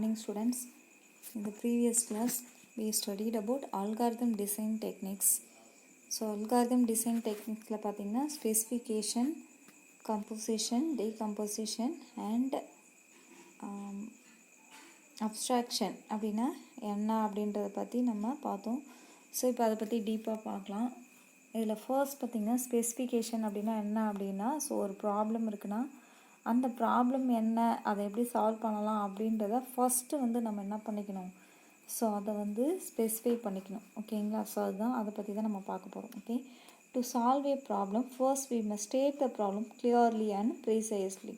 morning students. In the previous class we studied about algorithm design techniques. So algorithm design techniques la pathina specification, composition, decomposition and abstraction அப்படினா என்ன அப்படின்றத பற்றி நம்ம பார்த்தோம். So இப்போ அதை பற்றி டீப்பாக பார்க்கலாம். இதில் ஃபர்ஸ்ட் பார்த்திங்கன்னா ஸ்பெசிஃபிகேஷன் அப்படின்னா என்ன அப்படின்னா, ஸோ ஒரு ப்ராப்ளம் இருக்குன்னா அந்த ப்ராப்ளம் என்ன, அதை எப்படி சால்வ் பண்ணலாம் அப்படின்றத ஃபஸ்ட்டு வந்து நம்ம என்ன பண்ணிக்கணும், ஸோ அதை வந்து ஸ்பெசிஃபை பண்ணிக்கணும். ஓகேங்களா? ஸோ அதுதான் அதை பற்றி தான் நம்ம பார்க்க போகிறோம். Okay, to solve a problem first we must state the problem clearly and precisely.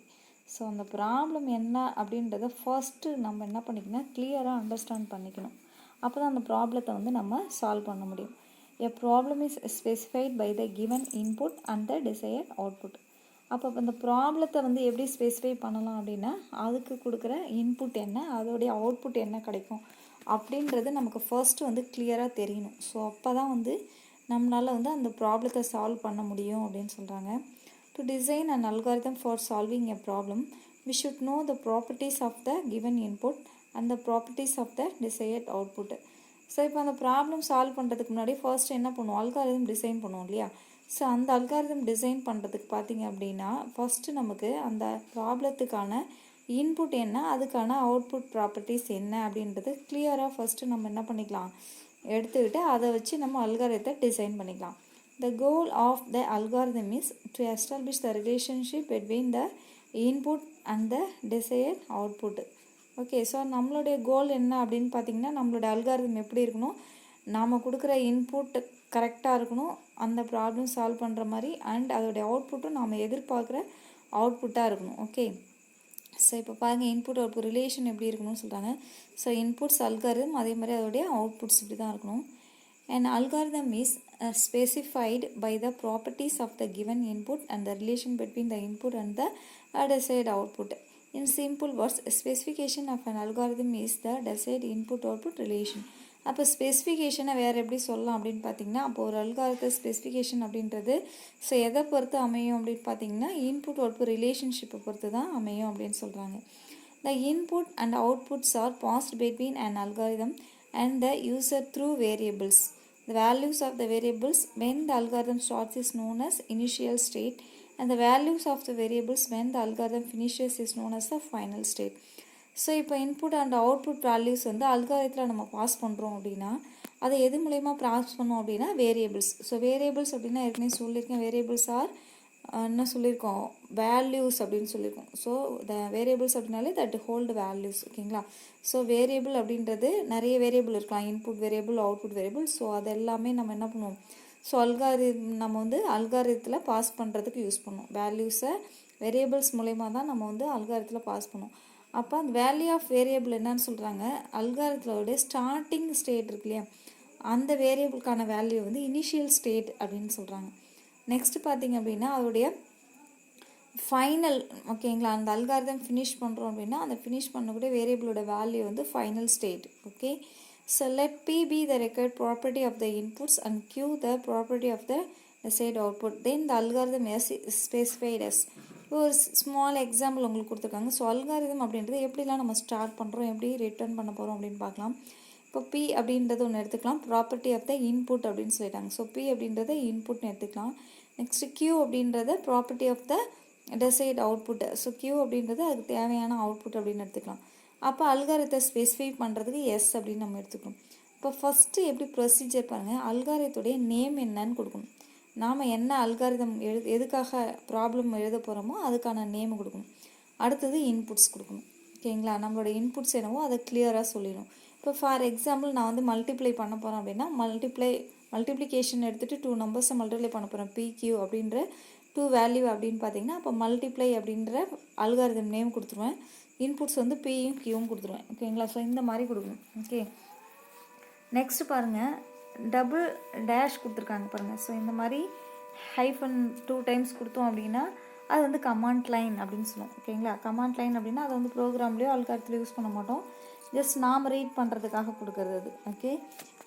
So அந்த ப்ராப்ளம் என்ன அப்படின்றத ஃபர்ஸ்ட்டு நம்ம என்ன பண்ணிக்கணும், கிளியராக அண்டர்ஸ்டாண்ட் பண்ணிக்கணும். அப்போ தான் அந்த ப்ராப்ளத்தை வந்து நம்ம சால்வ் பண்ண முடியும். A problem is specified by the given input and the desired output. அப்போ அந்த ப்ராப்ளத்தை வந்து எப்படி ஸ்பெசிஃபை பண்ணலாம் அப்படின்னா, அதுக்கு கொடுக்குற இன்புட் என்ன, அதோடைய அவுட்புட் என்ன கிடைக்கும் அப்படின்றது நமக்கு ஃபர்ஸ்ட்டு வந்து கிளியராக தெரியணும். ஸோ அப்போ தான் வந்து நம்மளால் வந்து அந்த ப்ராப்ளத்தை சால்வ் பண்ண முடியும் அப்படின்னு சொல்கிறாங்க. To design and algorithm for solving a problem we should know the properties of the given input and the properties of the desired output. So இப்போ அந்த ப்ராப்ளம் சால்வ் பண்ணுறதுக்கு முன்னாடி ஃபர்ஸ்ட் என்ன பண்ணுவோம், அல்காரிதம் டிசைன் பண்ணுவோம் இல்லையா? ஸோ அந்த algorithm design பண்ணுறதுக்கு பார்த்திங்க அப்படின்னா ஃபஸ்ட்டு நமக்கு அந்த ப்ராப்ளத்துக்கான இன்புட் என்ன, அதுக்கான அவுட்புட் ப்ராப்பர்ட்டிஸ் என்ன அப்படின்றது கிளியராக ஃபஸ்ட்டு நம்ம என்ன பண்ணிக்கலாம், எடுத்துக்கிட்டு அதை வச்சு நம்ம அல்காரிதத்தை டிசைன் பண்ணிக்கலாம். The goal of the algorithm is to establish the relationship between the input and the desired output. Okay, so நம்மளுடைய கோல் என்ன அப்படின்னு பார்த்திங்கன்னா, நம்மளோட அல்காரிதம் எப்படி இருக்கணும், நாம் கொடுக்குற இன்புட் கரெக்டாக இருக்கணும், அந்த ப்ராப்ளம் சால்வ் பண்ணுற மாதிரி, அண்ட் அதோடைய அவுட்புட்டும் நாம் எதிர்பார்க்குற அவுட்புட்டாக இருக்கணும். ஓகே, ஸோ இப்போ பாருங்கள் இன்புட் அவுட்புட் ரிலேஷன் எப்படி இருக்கணும்னு சொல்கிறாங்க. ஸோ இன்புட்ஸ் அல்காரிதம், அதே மாதிரி அதோடைய அவுட்புட்ஸ் இப்படி தான் இருக்கணும். And algorithm is specified by the properties of the given input and the relation between the input and the desired output. In simple words, specification of an algorithm is the desired input-output relation. அப்போ ஸ்பெசிஃபிகேஷனை வேறு எப்படி சொல்லலாம் அப்படின்னு பார்த்தீங்கன்னா, அப்போ ஒரு algorithm specification அப்படின்றது so எதை பொறுத்து அமையும் அப்படின்னு பார்த்தீங்கன்னா, இன்புட் அவுட்புட் ரிலேஷன்ஷிப்பை பொறுத்து தான் அமையும் அப்படின்னு சொல்கிறாங்க. The input and outputs are passed between an algorithm and the user through variables. The values of the variables when the algorithm starts is known as initial state, and the values of the variables when the algorithm finishes is known as the final state. So இப்போ input and output values வந்து அல்காரிதத்தில் நம்ம pass பண்ணுறோம் அப்படின்னா, அதை எது மூலயமா pass பண்ணோம் அப்படின்னா வேரியபிள்ஸ். ஸோ வேரியபிள்ஸ் அப்படின்னா ஏற்கனவே சொல்லியிருக்கேன், வேரியபிள்ஸ் ஆர் என்ன சொல்லியிருக்கோம், வேல்யூஸ் அப்படின்னு சொல்லியிருக்கோம். ஸோ த வேரியபிள்ஸ் அப்படின்னாலே தட் ஹோல்டு வேல்யூஸ். ஓகேங்களா? ஸோ வேரியபிள் அப்படின்றது நிறைய வேரியபிள் இருக்கலாம், input variable, output variable. So அது எல்லாமே நம்ம என்ன பண்ணுவோம், ஸோ நம்ம வந்து அல்காரிதத்தில் பாஸ் பண்ணுறதுக்கு யூஸ் பண்ணுவோம். வேல்யூஸை வேரியபிள்ஸ் மூலயமா தான் நம்ம வந்து அல்காரிதத்தில் பாஸ் பண்ணுவோம். அப்போ அந்த வேல்யூ ஆஃப் வேரியபிள் என்னன்னு சொல்கிறாங்க, அல்காரிதத்தோடைய ஸ்டார்டிங் ஸ்டேட் இருக்கு இல்லையா, அந்த வேரியபிளுக்கான வேல்யூ வந்து இனிஷியல் ஸ்டேட் அப்படின்னு சொல்கிறாங்க. நெக்ஸ்ட் பார்த்திங்க அப்படின்னா அதோடைய ஃபைனல். ஓகேங்களா? அந்த அல்காரிதம் ஃபினிஷ் பண்ணுறோம் அப்படின்னா அந்த ஃபினிஷ் பண்ணக்கூடிய வேரியபிளோட வேல்யூ வந்து final state. Okay, so let P be the required property of the inputs and Q the property of the desired output. Then the algorithm is specified as. ஒரு small example உங்களுக்கு கொடுத்துருக்காங்க. So algorithm அப்படின்றது எப்படிலாம் நம்ம start பண்ணுறோம், எப்படி return பண்ண போகிறோம் அப்படின்னு பார்க்கலாம். இப்போ P அப்படின்றது ஒன்று எடுத்துக்கலாம், ப்ராப்பர்ட்டி ஆஃப் த இன்புட் அப்படின்னு சொல்லிட்டாங்க. ஸோ P அப்படின்றத இன்புட்னு எடுத்துக்கலாம். நெக்ஸ்ட்டு Q அப்படின்றத property of the desired output. So Q அப்படின்றது அதுக்கு தேவையான அவுட்புட் அப்படின்னு எடுத்துக்கலாம். அப்போ அல்காரிதத்தை ஸ்பெசிஃபை பண்ணுறதுக்கு எஸ் அப்படின்னு நம்ம எடுத்துக்கணும். இப்போ ஃபஸ்ட்டு எப்படி ப்ரொசீஜர் பாருங்கள், அல்காரிதத்துடைய நேம் என்னன்னு கொடுக்கணும். நாம் என்ன அல்காரிதம் எதுக்காக ப்ராப்ளம் எழுத போகிறோமோ அதுக்கான நேம் கொடுக்கணும். அடுத்தது இன்புட்ஸ் கொடுக்கணும். ஓகேங்களா? நம்மளோட இன்புட்ஸ் என்னவோ அதை கிளியராக சொல்லிடணும். இப்போ ஃபார் எக்ஸாம்பிள் நான் வந்து மல்டிப்ளை பண்ண போகிறேன் அப்படின்னா மல்டிப்ளிகேஷன் எடுத்துகிட்டு 2 நம்பர்ஸை மல்டிப்ளை பண்ண போகிறேன், PQ அப்படின்ற 2 வேல்யூ அப்படின்னு பார்த்தீங்கன்னா, அப்போ மல்டிப்ளை அப்படின்ற அல்காரிதம் நேம் கொடுத்துருவேன், இன்புட்ஸ் வந்து Pயும் Qவும் கொடுத்துருவேன். ஓகேங்களா? ஸோ இந்த மாதிரி கொடுக்கணும். ஓகே, நெக்ஸ்ட் பாருங்கள், டபுள் டேஷ் கொடுத்துருக்காங்க பாருங்கள். ஸோ இந்த மாதிரி ஹைஃபன் 2 டைம்ஸ் கொடுத்தோம் அப்படின்னா அது வந்து கமாண்ட் லைன் அப்படின்னு சொல்லுவோம். ஓகேங்களா? கமாண்ட் லைன் அப்படின்னா அதை வந்து ப்ரோக்ராம்லேயோ அல்காரிதத்துலையோ யூஸ் பண்ண மாட்டோம், ஜஸ்ட் நாம் ரீட் பண்ணுறதுக்காக கொடுக்குறது அது. ஓகே,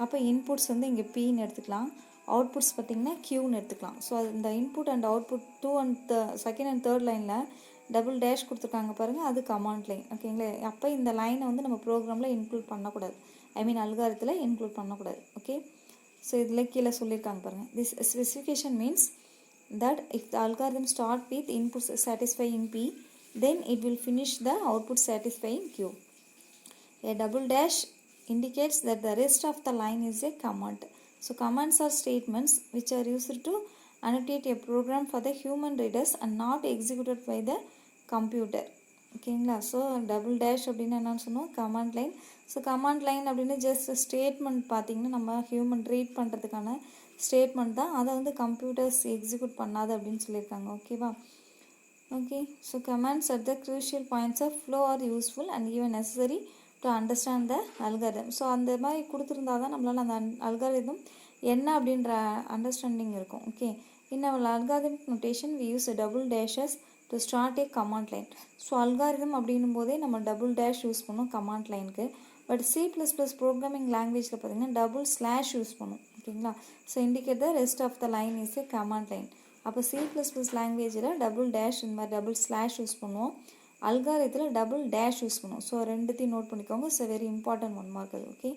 அப்போ இன்புட்ஸ் வந்து இங்கே Pன்னு எடுத்துக்கலாம், அவுட்புட்ஸ் பார்த்திங்கன்னா Qன்னு எடுத்துக்கலாம். ஸோ அது இந்த input and output 2 and 2nd and 3rd லைனில் டபுள் டேஷ் கொடுத்துருக்காங்க பாருங்கள், அது கமாண்ட் லைன். ஓகேங்களா? அப்போ இந்த லைனை வந்து நம்ம ப்ரோக்ராமில் இன்க்ளூட் பண்ணக்கூடாது, ஐ மீன் அல்காரத்தில் இன்க்ளூட் பண்ணக்கூடாது. ஓகே, ஸோ இதில் கீழே சொல்லியிருக்காங்க பாருங்கள். This specification means that if the algorithm start with inputs satisfying P, then it will finish the output satisfying Q. A double dash indicates that the rest of the line is a command. So commands are statements which are used to annotate a program for the human readers and not executed by the computer. ஓகேங்களா? So double dash அப்படின்னு என்னன்னு சொன்னோம், command line. So command line அப்படின்னு just statement பார்த்திங்கன்னா நம்ம human read பண்ணுறதுக்கான statement தான், அதை வந்து கம்ப்யூட்டர்ஸ் எக்ஸிக்யூட் பண்ணாது அப்படின்னு சொல்லியிருக்காங்க. ஓகேவா? Okay, so comments at the crucial points of flow are useful and even necessary to understand the algorithm. So அந்த மாதிரி கொடுத்துருந்தா தான் நம்மளால் அந்த அல்காரிதம் என்ன அப்படின்ற அண்டர்ஸ்டாண்டிங் இருக்கும். Okay, in our algorithmic notation we use double dashes to start a comment line. So algorithm அப்படின்னும் போதே நம்ம டபுள் டேஷ் யூஸ் பண்ணோம் கமாண்ட் லைனுக்கு. பட் C++ ப்ரோக்ராமிங் லாங்குவேஜில் பார்த்திங்கன்னா டபுள் ஸ்லாஷ் யூஸ் பண்ணும். ஓகேங்களா? So indicate the rest of the line is a comment line. அப்போ C++ லாங்குவேஜில் டபுள் டேஷ் இந்த மாதிரி டபுள் ஸ்லாஷ் யூஸ் பண்ணுவோம், அல்காரிதத்தில் டபுள் டேஷ் யூஸ் பண்ணுவோம். ஸோ ரெண்டுத்தையும் நோட் பண்ணிக்கோங்க. ஸோ வெரி இம்பார்ட்டன்ட் 1 மார்க் அது. ஓகே,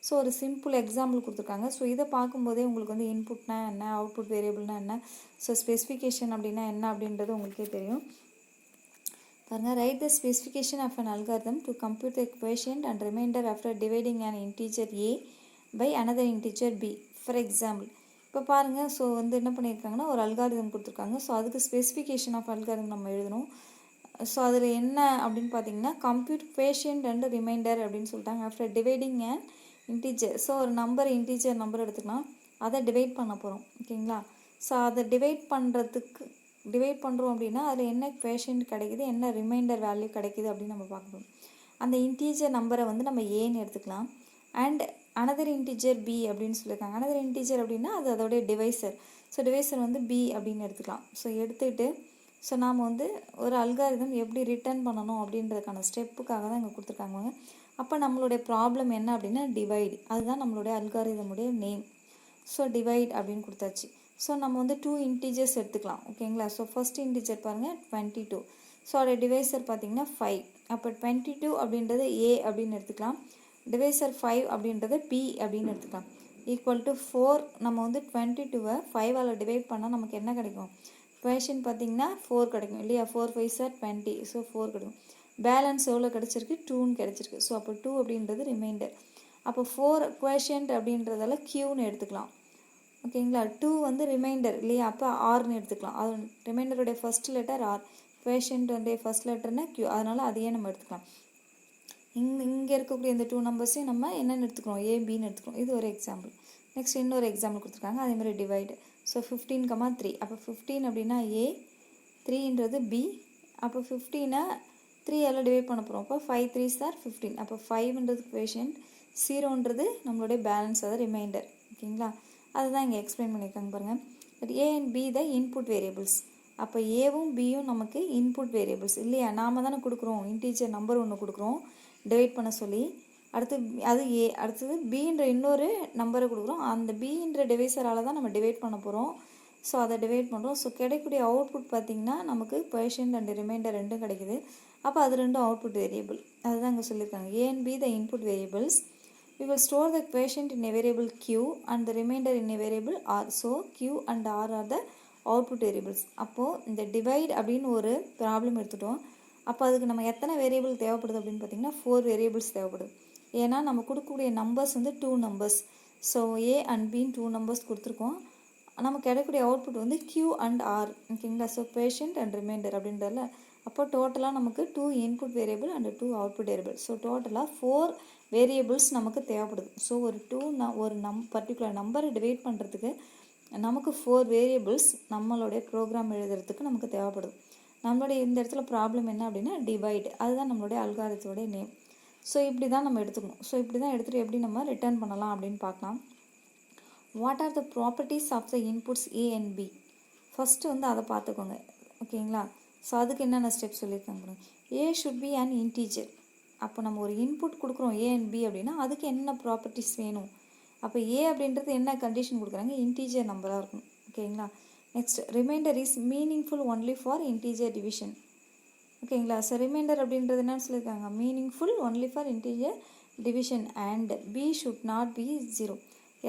ஸோ ஒரு சிம்பிள் எக்ஸாம்பிள் கொடுத்துருக்காங்க. ஸோ இதை பார்க்கும்போதே உங்களுக்கு வந்து இன்புட்னா என்ன, அவுட்புட் வேரியபிள்னா என்ன, ஸோ ஸ்பெசிஃபிகேஷன் அப்படின்னா என்ன அப்படின்றது உங்களுக்கே தெரியும். பாருங்கள், write the specification of an algorithm to compute the quotient and remainder after dividing an integer a by another integer b. For example இப்போ பாருங்கள், ஸோ வந்து என்ன பண்ணியிருக்காங்கன்னா ஒரு அல்காரிதம் கொடுத்துருக்காங்க. ஸோ அதுக்கு ஸ்பெசிஃபிகேஷன் ஆஃப் அல்காரிதம் நம்ம எழுதணும். ஸோ அதில் என்ன அப்படின்னு பார்த்தீங்கன்னா கம்ப்யூட் quotient அண்ட் ரிமைண்டர் அப்படின்னு சொல்லிட்டாங்க after dividing an integer. So ஒரு நம்பர் இன்டீஜர் நம்பர் எடுத்துக்கலாம், அதை டிவைட் பண்ண போகிறோம். ஓகேங்களா? ஸோ அதை டிவைட் பண்ணுறோம் அப்படின்னா அதில் என்ன quotient கிடைக்குது, என்ன ரிமைண்டர் வேல்யூ கிடைக்குது அப்படின்னு நம்ம பார்க்கணும். அந்த இன்டீஜர் நம்பரை வந்து நம்ம ஏன்னு எடுத்துக்கலாம். அண்ட் அனதர் இன்டீஜர் பி அப்படின்னு சொல்லியிருக்காங்க. அனதர் இன்டீஜர் அப்படின்னா அது அதோடைய டிவைசர். ஸோ டிவைசர் வந்து பி அப்படின்னு எடுத்துக்கலாம். ஸோ எடுத்துகிட்டு ஸோ நாம் வந்து ஒரு அல்காரிதம் எப்படி ரிட்டர்ன் பண்ணணும் அப்படின்றதுக்கான ஸ்டெப்புக்காக தான் இங்கே கொடுத்துருக்காங்க. அப்போ நம்மளுடைய ப்ராப்ளம் என்ன அப்படின்னா டிவைட், அதுதான் நம்மளுடைய அல்காரிதமுடைய நேம். ஸோ டிவைட் அப்படின்னு கொடுத்தாச்சு. ஸோ நம்ம வந்து 2 இன்டீஜர்ஸ் எடுத்துக்கலாம். ஓகேங்களா? ஸோ ஃபர்ஸ்ட் இன்டீஜர் பாருங்கள் 22. ஸோ அதோட டிவைசர் பார்த்திங்கன்னா 5. அப்போ 22 அப்படின்றது ஏ அப்படின்னு எடுத்துக்கலாம், டிவைசர் 5 அப்படின்றது பி அப்படின்னு எடுத்துக்கலாம். Equal to 4. நம்ம வந்து 22-ஐ 5ஆல் டிவைட் பண்ணால் நமக்கு என்ன கிடைக்கும், quotient பார்த்திங்கன்னா 4 கிடைக்கும் இல்லையா? 4 5 are 20. ஸோ 4 கிடைக்கும். பேலன்ஸ் எவ்வளோ கிடச்சிருக்கு, 2ன்னு கிடச்சிருக்கு. ஸோ அப்போ 2 அப்படின்றது ரிமைண்டர். அப்போ 4 quotient அப்படின்றதால க்யூன்னு எடுத்துக்கலாம். ஓகேங்களா? 2 வந்து ரிமைண்டர் இல்லையா? அப்போ ஆர்னு எடுத்துக்கலாம். அது ரிமைண்டருடைய first letter R, quotient first லெட்டர்னா க்யூ, அதனால் அதையே நம்ம எடுத்துக்கலாம். இங்கே இருக்கக்கூடிய இந்த 2 நம்பர்ஸையும் நம்ம என்னென்னு எடுத்துக்கிறோம், ஏபின்னு எடுத்துக்கிறோம். இது ஒரு எக்ஸாம்பிள். நெக்ஸ்ட் இன்னொரு எக்ஸாம்பிள் கொடுத்துருக்காங்க, அதேமாதிரி டிவைடு. ஸோ 15, 3. அப்போ 15 அப்படின்னா ஏ, 3ன்றது பி. அப்போ 15-ஐ 3ஆல் டிவைட் பண்ண போகிறோம். அப்போ 5 3s are 15. அப்போ 5ன்றது quotient, 0ன்றது நம்மளுடைய பேலன்ஸ், அதாவது ரிமைண்டர். ஓகேங்களா? அதுதான் இங்கே எக்ஸ்பிளைன் பண்ணியிருக்காங்க பாருங்கள். But a and b the input variables. அப்போ ஏவும் பியும் நமக்கு இன்புட் வேரியபிள்ஸ் இல்லையா? நாம் தானே கொடுக்குறோம், இன்டீஜர் நம்பர் ஒன்று கொடுக்குறோம் டிவைட் பண்ண சொல்லி. அடுத்து அது ஏ, அடுத்தது பின்ற இன்னொரு நம்பரை கொடுக்குறோம். அந்த பின்ற டிவைசரால் தான் நம்ம டிவைட் பண்ண போகிறோம். ஸோ அதை டிவைட் பண்ணுறோம். ஸோ கிடைக்கக்கூடிய அவுட்புட் பார்த்திங்கன்னா நமக்கு quotient அண்ட் ரிமைண்டர் ரெண்டும் கிடைக்குது. அப்போ அது ரெண்டும் அவுட்புட் வேரியபிள். அதுதான் இங்கே சொல்லியிருக்காங்க. A and b the input variables. We will store the quotient in a variable q and the remainder in a variable r. So q and r are the output variables. அப்போது இந்த divide அப்படின்னு ஒரு problem எடுத்துட்டோம். அப்போ அதுக்கு நம்ம எத்தனை variable தேவைப்படுது அப்படின்னு பார்த்திங்கன்னா 4 வேரியபிள்ஸ் தேவைப்படுது. ஏன்னா நம்ம கொடுக்கக்கூடிய நம்பர்ஸ் வந்து 2 numbers. So A and pin 2 numbers கொடுத்துருக்கோம். நமக்கு கிடைக்கக்கூடிய அவுட்புட் வந்து q and r. ஓகேங்களா? ஸோ quotient and remainder அப்படின்றதுல அப்போ டோட்டலாக நமக்கு 2 input variable and 2 output variable. So டோட்டலாக 4 வேரியபிள்ஸ் நமக்கு தேவைப்படுது. ஸோ ஒரு பர்டிகுலர் நம்பரை டிவைட் பண்ணுறதுக்கு நமக்கு 4 வேரியபிள்ஸ் நம்மளுடைய ப்ரோக்ராம் எழுதுறதுக்கு நமக்கு தேவைப்படுது. நம்மளுடைய இந்த இடத்துல ப்ராப்ளம் என்ன அப்படின்னா டிவைட், அதுதான் நம்மளுடைய அல்காரிதத்தோடைய நேம். ஸோ இப்படி தான் நம்ம எடுத்துக்கணும். ஸோ இப்படி தான் எடுத்துகிட்டு எப்படி நம்ம ரிட்டர்ன் பண்ணலாம் அப்படின்னு பார்க்கலாம். What are the properties of the inputs a and b? First வந்து அதை பார்த்துக்கோங்க. ஓகேங்களா? ஸோ அதுக்கு என்னென்ன ஸ்டெப் சொல்லியிருக்காங்க. A should be an integer. அப்போ நம்ம ஒரு இன்புட் கொடுக்குறோம் ஏ அண்ட் பி அப்படின்னா அதுக்கு என்ன ப்ராப்பர்ட்டிஸ் வேணும். அப்போ ஏ அப்படின்றது என்ன கண்டிஷன் கொடுக்குறாங்க, இன்டீஜர் நம்பராக இருக்கும். ஓகேங்களா? Next remainder is meaningful only for integer division. ஓகேங்களா. ஸோ ரிமைண்டர் அப்படின்றது என்னன்னு சொல்லியிருக்காங்க, meaningful only for integer division and b should not be 0.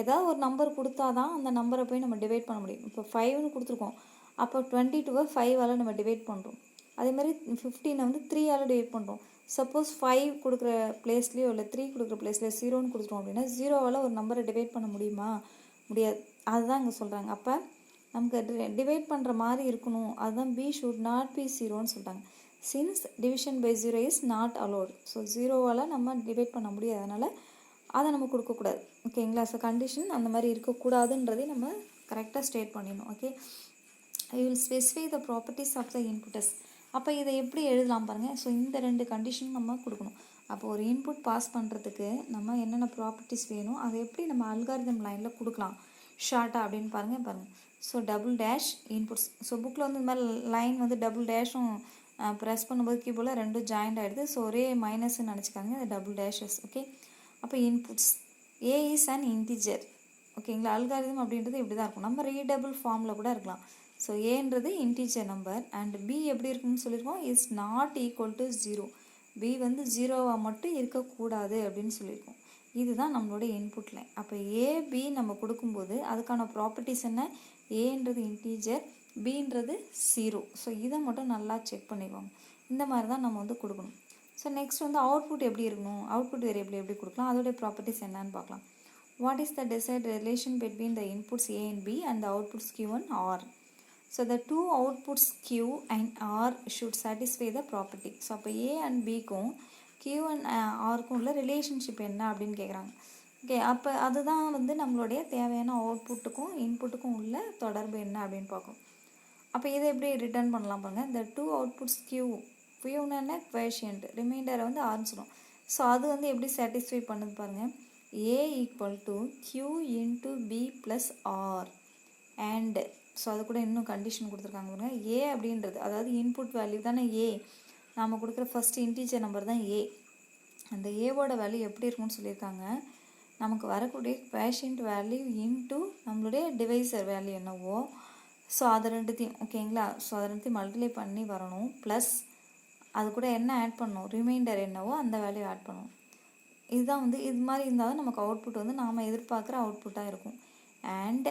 ஏதாவது ஒரு நம்பர் கொடுத்தா தான் அந்த நம்பரை போய் நம்ம டிவைட் பண்ண முடியும். இப்போ 5ன்னு கொடுத்துருக்கோம், அப்போ 22 5ஆல் நம்ம டிவைட் பண்ணுறோம். அதே மாதிரி 15 வந்து 3ஆல் டிவைட் பண்ணுறோம். சப்போஸ் 5 கொடுக்குற பிளேஸ்லேயோ இல்லை 3 கொடுக்குற பிளேஸ்லையோ 0ன்னு கொடுத்துட்டோம் அப்படின்னா 0வால் ஒரு நம்பரை டிவைட் பண்ண முடியுமா? முடியாது. அதுதான் இங்கே சொல்கிறாங்க. அப்போ நமக்கு டிவைட் பண்ணுற மாதிரி இருக்கணும், அதுதான் பி ஷுட் நாட் பி 0ன்னு சொல்கிறாங்க. Since division by 0 is not allowed. So 0வால் நம்ம டிவைட் பண்ண முடியாது, அதனால் அதை நம்ம கொடுக்கக்கூடாது. ஓகேங்களா. ஸோ கண்டிஷன் அந்த மாதிரி இருக்கக்கூடாதுன்றதை நம்ம கரெக்டாக ஸ்டேட் பண்ணிடணும். Okay, I will specify the properties of the inputs. அப்போ இதை எப்படி எழுதலாம் பாருங்கள். ஸோ இந்த 2 கண்டிஷன் நம்ம கொடுக்கணும். அப்போ ஒரு இன்புட் பாஸ் பண்ணுறதுக்கு நம்ம என்னென்ன ப்ராப்பர்ட்டிஸ் வேணும், அதை எப்படி நம்ம அல்காரிதம் லைனில் கொடுக்கலாம் ஷார்ட்டாக அப்படின்னு பாருங்கள். So double dash inputs. So புக்கில் வந்து இந்த மாதிரி லைன் வந்து டபுள் டேஷும் ப்ரெஸ் பண்ணும்போது கீபோர்டில் 2 ஜாயிண்ட் ஆகிடுது. ஸோ ஒரே மைனஸ்ன்னு நினச்சிக்காங்க, அது டபுள் டேஷஸ். ஓகே, அப்போ inputs A is an integer. ஓகேங்களா. அல்காரிதம் அப்படின்றது இப்படி தான் இருக்கும், நம்ம ரீடபிள் ஃபார்மில் கூட இருக்கலாம். ஸோ ஏன்றது இன்டிஜர் நம்பர் அண்ட் பி எப்படி இருக்குன்னு சொல்லியிருக்கோம், is not equal to 0. B வந்து 0வாக மட்டும் இருக்கக்கூடாது அப்படின்னு சொல்லியிருக்கோம். இதுதான் நம்மளோட இன்புட் லைன். அப்போ ஏபி நம்ம கொடுக்கும்போது அதுக்கான ப்ராப்பர்ட்டிஸ் என்ன, ஏன்றது இன்டீஜர், பின்றது 0. ஸோ இதை மட்டும் நல்லா செக் பண்ணிக்கோங்க. இந்த மாதிரி தான் நம்ம வந்து கொடுக்கணும். ஸோ நெக்ஸ்ட் வந்து அவுட்புட் எப்படி இருக்கணும், அவுட்புட் வேரியபிள் எப்படி கொடுக்கலாம், அதோடைய ப்ராப்பர்ட்டிஸ் என்னன்னு பார்க்கலாம். What is the desired relation between the inputs A and B and the outputs Q and R? So the two outputs Q and R should satisfy the property. So அப்போ A and Bக்கும் Q and Rக்கும் உள்ள relationship என்ன அப்படின்னு கேட்குறாங்க. Okay, அப்போ அதுதான் வந்து நம்மளுடைய தேவையான அவுட்புட்டுக்கும் இன்புட்டுக்கும் உள்ள தொடர்பு என்ன அப்படின்னு பார்க்கணும். அப்போ இதை எப்படி ரிட்டர்ன் பண்ணலாம் பாருங்கள். இந்த 2 அவுட்புட்ஸ் Qன்னு என்ன, குவேஷியன்ட், ரிமைண்டரை வந்து ஆர்ன்னு சொல்லுவோம். ஸோ அது வந்து எப்படி சாட்டிஸ்ஃபை பண்ணுது பாருங்கள். A equal to Q into B plus R and, so அது கூட இன்னும் கண்டிஷன் கொடுத்துருக்காங்க பாருங்கள். ஏ அப்படின்றது அதாவது இன்புட் வேல்யூ தானே ஏ, நாம் கொடுக்குற ஃபஸ்ட்டு இன்டீஜர் நம்பர் தான் ஏ. அந்த ஏவோட வேல்யூ எப்படி இருக்குன்னு சொல்லியிருக்காங்க, நமக்கு வரக்கூடிய குவேஷியன்ட் வேல்யூ இன்ட்டு நம்மளுடைய டிவைசர் வேல்யூ என்னவோ, ஸோ அது ரெண்டுத்தையும், ஓகேங்களா. ஸோ அதை ரெண்டுத்தையும் மல்டிப்ளை பண்ணி வரணும், ப்ளஸ் அது கூட என்ன ஆட் பண்ணணும், ரிமைண்டர் என்னவோ அந்த வேல்யூ ஆட் பண்ணணும். இதுதான் வந்து இது மாதிரி இருந்தால் தான் நமக்கு அவுட்புட் வந்து நாம் எதிர்பார்க்குற அவுட்புட்டாக இருக்கும். And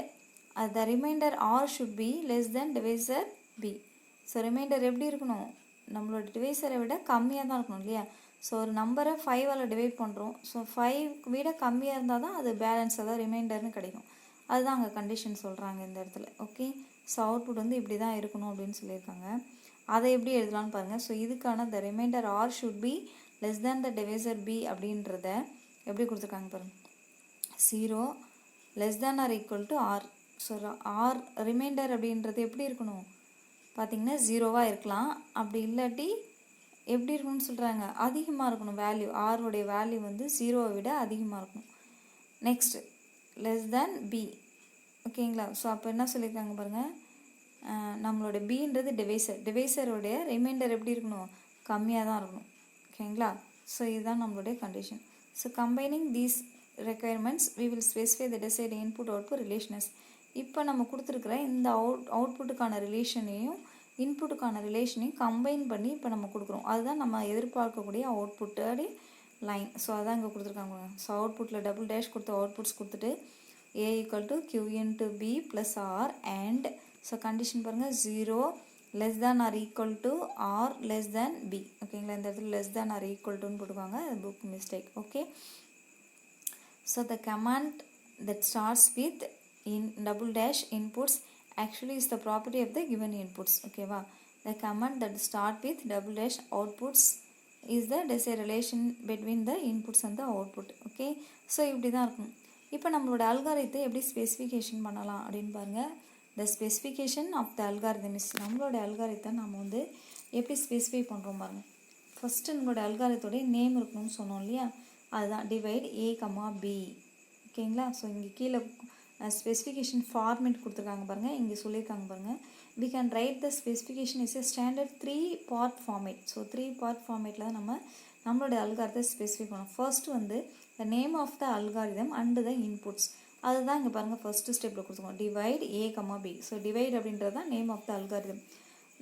the remainder r should be less than divisor b. So remainder எப்படி இருக்கணும், நம்மளோட டிவைசரை விட கம்மியாக தான் இருக்கணும் இல்லையா. ஸோ ஒரு நம்பரை 5ஆல் டிவைட் பண்ணுறோம், ஸோ 5 விட கம்மியாக இருந்தால் தான் அது பேலன்ஸ், அதாவது ரிமைண்டர்னு கிடைக்கும். அதுதான் அங்கே கண்டிஷன் சொல்கிறாங்க இந்த இடத்துல. ஓகே, ஸோ அவுட்புட் வந்து இப்படி தான் இருக்கணும் அப்படின்னு சொல்லியிருக்காங்க. அதை எப்படி எழுதலான்னு பாருங்கள். ஸோ இதுக்கான the remainder r should be less than the divisor b அப்படின்றத எப்படி கொடுத்துருக்காங்க பாருங்கள். 0 less than R equal to r. So r remainder அப்படின்றது எப்படி இருக்கணும் பார்த்திங்கன்னா 0வாக இருக்கலாம், அப்படி இல்லாட்டி எப்படி இருக்கணும்னு சொல்கிறாங்க, அதிகமாக இருக்கணும் வேல்யூ, ஆருடைய வேல்யூ வந்து 0வை விட அதிகமாக இருக்கணும். Next less than b. ஓகேங்களா. ஸோ அப்போ என்ன சொல்லியிருக்காங்க பாருங்கள், நம்மளோட பின்றது டிவைசருடைய ரிமைண்டர் எப்படி இருக்கணும், கம்மியாக தான் இருக்கணும். ஓகேங்களா. ஸோ இதுதான் நம்மளுடைய condition. So combining these requirements we will specify the desired input output relations. இப்போ நம்ம கொடுத்துருக்குற இந்த அவுட்புட்டுக்கான ரிலேஷனையும் இன்புட்டுக்கான ரிலேஷனையும் கம்பைன் பண்ணி இப்போ நம்ம கொடுக்குறோம். அதுதான் நம்ம எதிர்பார்க்கக்கூடிய அவுட்புட்டோடைய லைன். ஸோ அதான் இங்கே கொடுத்துருக்காங்க. ஸோ அவுட்புட்டில் டபுள் டேஷ் கொடுத்து அவுட்புட்ஸ் கொடுத்துட்டு A equal to Q into B plus R and, so condition பாருங்கள், 0 less than R equal to R less than b. ஓகேங்களா. இந்த இடத்துல லெஸ் தேன் ஆர் ஈக்குவல் டுன்னு போட்டுக்கோங்க, book mistake. Okay, so the comment that starts with in double dash inputs actually is the property of the given inputs. ஓகேவா. the command that start with double dash outputs is the desired relation between the inputs and the output. Okay, so இப்படி தான் இருக்கும். இப்போ நம்மளோட அல்காரித்தை எப்படி specification பண்ணலாம் அப்படின்னு பாருங்கள். The specification of the algorithm is, நம்மளோட அல்காரித்தை நம்ம வந்து எப்படி ஸ்பெசிஃபை பண்ணுறோம் பாருங்கள். ஃபஸ்ட்டு நம்மளோட அல்காரித்தோடைய நேம் இருக்கணும்னு சொன்னோம் இல்லையா, அதுதான் டிவைட் A, B. ஓகேங்களா. ஸோ இங்கே கீழே ஸ்பெசிஃபிகேஷன் ஃபார்மேட் கொடுத்துருக்காங்க பாருங்கள், இங்கே சொல்லியிருக்காங்க பாருங்கள். we can write the specification is a standard 3-part format. So 3-part formatல தான் நம்மளோட அல்காரித்தை ஸ்பெசிஃபை பண்ணோம். ஃபர்ஸ்ட் வந்து the name of the algorithm and the inputs. அதுதான் இங்கே பாருங்கள் ஃபர்ஸ்ட் ஸ்டெப்பில் கொடுத்துருக்கோம், divide A, B. So divide அப்படின்றது தான் நேம் ஆஃப் த அல்காரிதம்.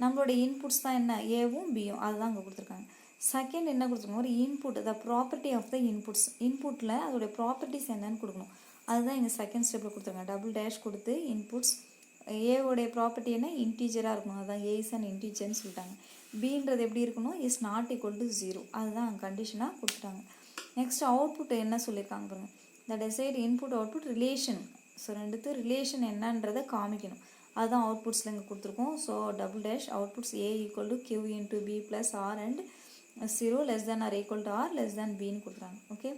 நம்மளோட இன்புட்ஸ் தான் என்ன ஏவும் பியும் அதுதான் இங்கே கொடுத்துருக்காங்க. செகண்ட் என்ன கொடுத்துருக்கோம், ஒரு input the property of the inputs, இன்புட்டில் அதோடைய ப்ராப்பர்ட்டிஸ் என்னன்னு கொடுக்கணும். அதுதான் இங்கே செகண்ட் ஸ்டெப்பில் கொடுத்துருக்காங்க. டபுள் டேஷ் கொடுத்து இன்புட்ஸ் ஏவோடைய ப்ராப்பர்ட்டி என்ன இன்டீஜராக இருக்கணும், அதுதான் ஏ இஸ் அண்ட் இன்டீஜர்னு சொல்லிட்டாங்க. பின்றது எப்படி இருக்கணும், இஸ் நாட் ஈக்குவல் டு 0, அதுதான் கண்டிஷனாக கொடுத்துட்டாங்க. நெக்ஸ்ட் அவுட்புட் என்ன சொல்லியிருக்காங்க பாருங்கள், the desired input output relation. So ரெண்டுத்து ரிலேஷன் என்னன்றதை காமிக்கணும், அதுதான் அவுட்புட்ஸில் இங்கே கொடுத்துருக்கோம். So double dash outputs A equal to Q into B plus R and 0 less than R equal to R less than பின்னு கொடுக்குறாங்க. ஓகே,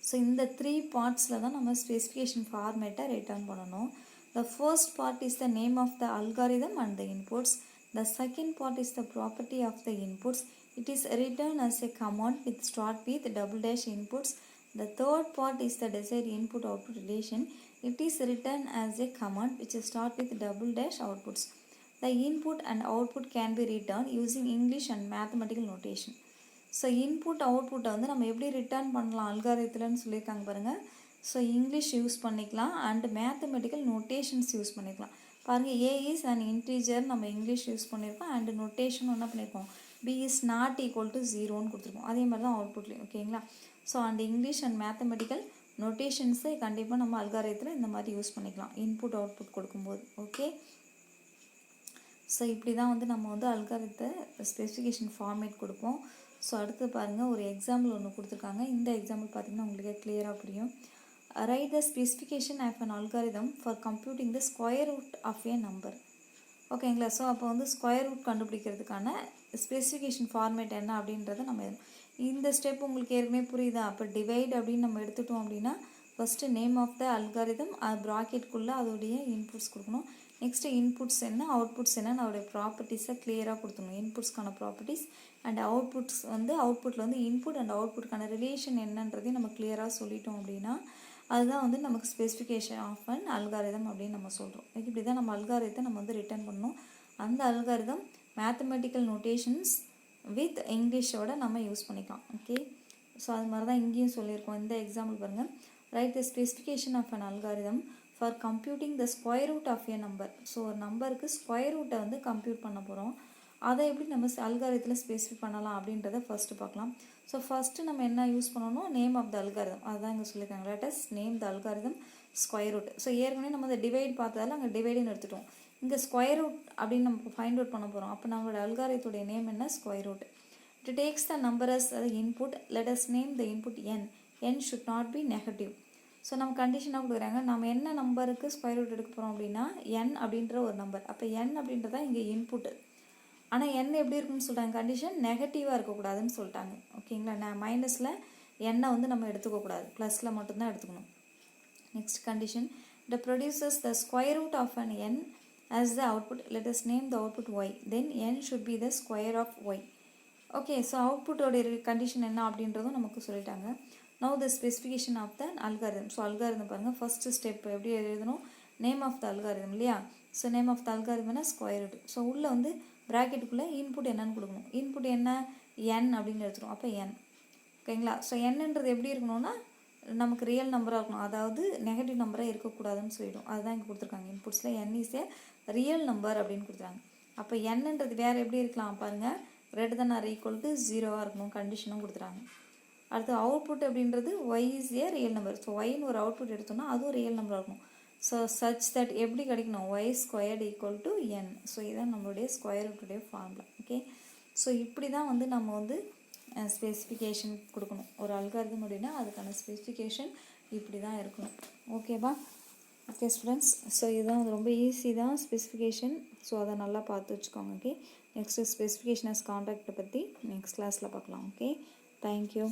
ஸோ இந்த 3 பார்ட்ஸில் தான் நம்ம ஸ்பெசிஃபிகேஷன் ஃபார்மேட்டை ரிட்டர்ன் பண்ணணும். The first part is the name of the algorithm and the inputs. The second part is the property of the inputs. It is written as a command with start with double dash inputs. The third part is the desired input output relation. It is written as a command which start with double dash outputs. The input and output can be written using English and mathematical notation. So input அவுட்புட்டை வந்து நம்ம எப்படி written பண்ணலாம் அல்காரிதம்னு சொல்லியிருக்காங்க பாருங்கள். So English use பண்ணிக்கலாம் and mathematical notations use பண்ணிக்கலாம். பாருங்கள், ஏ இஸ் அண்ட் இன்டீஜர் நம்ம இங்கிலீஷ் யூஸ் பண்ணியிருக்கோம் அண்ட் நோட்டேஷன் என்ன பண்ணியிருக்கோம், B is not equal to 0ன்னு கொடுத்துருக்கோம். அதே மாதிரி தான் அவுட்புட்லேயும். ஓகேங்களா, so and English and mathematical நோட்டேஷன்ஸை கண்டிப்பாக நம்ம அல்காரிதத்தில் இந்த மாதிரி யூஸ் பண்ணிக்கலாம் இன்புட் அவுட்புட் கொடுக்கும்போது. ஓகே, ஸோ இப்படி தான் வந்து நம்ம வந்து அல்காரிதத்தை ஸ்பெசிஃபிகேஷன் ஃபார்மேட் கொடுப்போம். ஸோ அடுத்து பாருங்கள், ஒரு எக்ஸாம்பிள் ஒன்று கொடுத்துருக்காங்க. இந்த எக்ஸாம்பிள் பார்த்திங்கன்னா உங்களுக்கு கிளியராக புரியும். Write the specification of an algorithm for computing the square root of a number. ஓகேங்களா, ஸோ அப்போ வந்து ஸ்கொயர் ரூட் கண்டுபிடிக்கிறதுக்கான ஸ்பெசிஃபிகேஷன் ஃபார்மேட் என்ன அப்படின்றத நம்ம இந்த ஸ்டெப் உங்களுக்கு ஏற்கனவே புரியுதா. அப்போ டிவைட் அப்படின்னு நம்ம எடுத்துட்டோம் அப்படின்னா first name of the algorithm ப்ராக்கெட்குள்ளே அதோடைய இன்புட்ஸ் கொடுக்கணும். நெக்ஸ்ட்டு இன்புட்ஸ் என்ன அவுட்புட்ஸ் என்ன அதோடைய ப்ராப்பர்ட்டிஸை கிளியராக கொடுத்துக்கணும். இன்புட்ஸ்க்கான ப்ராப்பர்ட்டிஸ் அண்ட் அவுட்புட்ஸ் வந்து அவுட்புட்டில் வந்து இன்புட் அண்ட் அவுட்புட்கான ரிலேஷன் என்னன்றதையும் நம்ம கிளியராக சொல்லிட்டோம் அப்படின்னா அதுதான் வந்து நமக்கு ஸ்பெசிஃபிகேஷன் ஆஃப் அன் அல்காரிதம் அப்படின்னு நம்ம சொல்கிறோம். இப்படி தான் நம்ம அல்காரிதத்தை நம்ம வந்து ரிட்டர்ன் பண்ணணும். அந்த அல்காரிதம் மேத்தமெட்டிக்கல் நோட்டேஷன்ஸ் வித் இங்கிலீஷோட நம்ம யூஸ் பண்ணிக்கலாம். ஓகே, ஸோ அது மாதிரி தான் இங்கேயும் சொல்லியிருக்கோம். இந்த எக்ஸாம்பிள் பாருங்கள், write the specification of an algorithm for computing the square root of a number. So ஒரு நம்பருக்கு ஸ்கொயர் ரூட்டை வந்து கம்ப்யூட் பண்ண போகிறோம். அதை எப்படி நம்ம அல்காரிதத்தில் ஸ்பெசிஃபை பண்ணலாம் அப்படின்றத ஃபஸ்ட்டு பார்க்கலாம். ஸோ ஃபஸ்ட்டு நம்ம என்ன யூஸ் பண்ணணும், நேம் ஆஃப் த அல்காரிதம். அதுதான் இங்கே சொல்லியிருக்காங்க, let us name the algorithm square root. So ஏற்கனவே நம்ம அந்த டிவைட் பார்த்ததால அங்கே டிவைடுன்னு எடுத்துட்டோம். இங்கே ஸ்கொயர் ரூட் அப்படின்னு நம்ம ஃபைண்ட் அவுட் பண்ண போகிறோம். அப்போ நம்மளோட அல்காரிதத்துடைய நேம் என்ன, square root. It takes the number as input. Let us name the input n. N should not be negative. So நம்ம கண்டிஷனாக கொடுக்குறாங்க, நம்ம என்ன நம்பருக்கு ஸ்கொயர் ரூட் எடுக்க போகிறோம் அப்படின்னா என் அப்படின்ற ஒரு நம்பர். அப்போ என் அப்படின்றதா இங்கே இன்புட்டு. ஆனால் என் எப்படி இருக்குன்னு சொல்கிறாங்க, கண்டிஷன் நெகட்டிவாக இருக்கக்கூடாதுன்னு சொல்லிட்டாங்க. ஓகேங்களா, நான் மைனஸில் எண்ணை வந்து நம்ம எடுத்துக்கக்கூடாது, ப்ளஸில் மட்டும்தான் எடுத்துக்கணும். Next condition, it produces the square root of an n as the output. Let us name the output y. Then n should be the square of y. Okay, so output ஓட கண்டிஷன் என்ன அப்படின்றதும் நமக்கு சொல்லிட்டாங்க. Now the specification of the algorithm. So algorithm பாருங்கள், first step எப்படி எழுதணும், name of the algorithm இல்லையா. So name of the அல்காரிதம்னா ஸ்கொயர் ரூட். ஸோ உள்ளே வந்து ப்ராக்கெட்டுக்குள்ளே இன்புட் என்னன்னு கொடுக்கணும். இன்புட் என்ன, என் அப்படின்னு எடுத்துரும். அப்போ என். ஓகேங்களா, ஸோ என்னன்றது எப்படி இருக்கணும்னா நமக்கு ரியல் நம்பராக இருக்கணும், அதாவது நெகட்டிவ் நம்பராக இருக்கக்கூடாதுன்னு சொல்லிடும். அதுதான் இங்கே கொடுத்துருக்காங்க இன்புட்ஸில். என் இஸ் ஏ ரியல் நம்பர் அப்படின்னு கொடுத்துருக்காங்க. அப்போ என்னன்றது வேறு எப்படி இருக்கலாம் பாருங்கள், greater than or equal to 0 இருக்கணும், கண்டிஷனும் கொடுத்துறாங்க. அடுத்து அவுட்புட் அப்படின்றது Y is a real number. So ஒய்ன்னு ஒரு அவுட்புட் எடுத்தோம்னா அதுவும் ரியல் நம்பராக இருக்கணும். ஸோ சச் தட் எப்படி கிடைக்கணும், y squared equal to n. So இதுதான் நம்மளுடைய ஸ்கொயர் ரூட்டுடைய ஃபார்முலா. ஓகே, ஸோ இப்படி தான் வந்து நம்ம வந்து ஸ்பெசிஃபிகேஷன் கொடுக்கணும். ஒரு அல்காரிதம் அப்படின்னா அதுக்கான ஸ்பெசிஃபிகேஷன் இப்படி தான் இருக்கணும். ஓகேவா. ஓகே ஸ்டூடெண்ட்ஸ், ஸோ இதுதான் ரொம்ப ஈஸி தான் ஸ்பெசிஃபிகேஷன். ஸோ அதை நல்லா பார்த்து வச்சுக்கோங்க. ஓகே, நெக்ஸ்ட்டு ஸ்பெசிஃபிகேஷன் அஸ் கான்ட்ராக்டை பற்றி நெக்ஸ்ட் கிளாஸில் பார்க்கலாம். Okay, thank you.